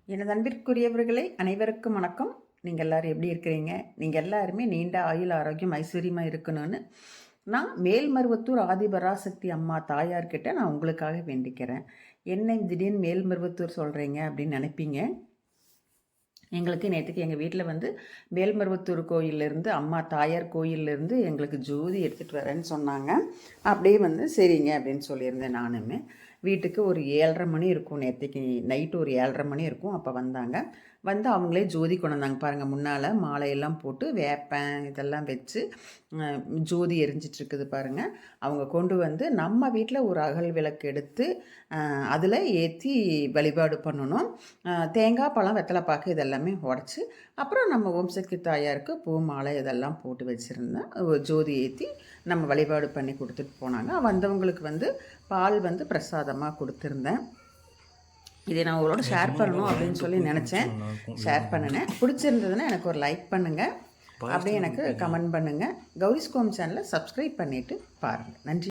எனது அன்பிற்குரியவர்களே, அனைவருக்கும் வணக்கம். நீங்கள் எல்லோரும் எப்படி இருக்கிறீங்க? நீங்கள் எல்லாருமே நீண்ட ஆயுள் ஆரோக்கியம் ஐஸ்வர்யமாக இருக்கணும்னு நான் மேல்மருவத்தூர் ஆதிபராசக்தி அம்மா தாயார்கிட்ட நான் உங்களுக்காக வேண்டிக்கிறேன். என்ன திடீர்னு மேல்மருவத்தூர் சொல்கிறீங்க அப்படின்னு நினைப்பீங்க. எங்களுக்கு நேற்றுக்கு எங்கள் வீட்டில் மேல்மருவத்தூர் கோயிலேருந்து அம்மா தாயார் கோயிலேருந்து எங்களுக்கு ஜோதி எடுத்துகிட்டு வரேன்னு சொன்னாங்க. அப்படியே சரிங்க அப்படின்னு சொல்லியிருந்தேன். நானுமே வீட்டுக்கு ஒரு 7:30 மணி இருக்கும், நேற்றுக்கு நைட்டு ஒரு 7:30 மணி இருக்கும். அப்போ வந்தாங்க. அவங்களே ஜோதி கொண்டு வந்தாங்க பாருங்கள். முன்னால் மாலையெல்லாம் போட்டு வேப்பன் இதெல்லாம் வச்சு ஜோதி எரிஞ்சிட்ருக்குது பாருங்கள். அவங்க கொண்டு நம்ம வீட்டில் ஒரு அகல் விளக்கு எடுத்து அதில் ஏற்றி வழிபாடு பண்ணணும். தேங்காய் பழம் வெத்தலைப்பாக்கு இதெல்லாமே உடச்சி அப்புறம் நம்ம ஓம் சக்தி தாயாருக்கு பூ மாலை இதெல்லாம் போட்டு வச்சுருந்தேன். ஜோதி ஏற்றி நம்ம வழிபாடு பண்ணி கொடுத்துட்டு போனாங்க. வந்தவங்களுக்கு பால் பிரசாதமாக கொடுத்துருந்தேன். இதை நான் உங்களோட ஷேர் பண்ணணும் அப்படின்னு சொல்லி நினச்சேன். ஷேர் பண்ணினேன். பிடிச்சிருந்ததுன்னா எனக்கு ஒரு லைக் பண்ணுங்கள், அப்படியே எனக்கு கமெண்ட் பண்ணுங்கள். கௌரிஸ் கோம் சேனலை சப்ஸ்கிரைப் பண்ணிவிட்டு பாருங்கள். நன்றி.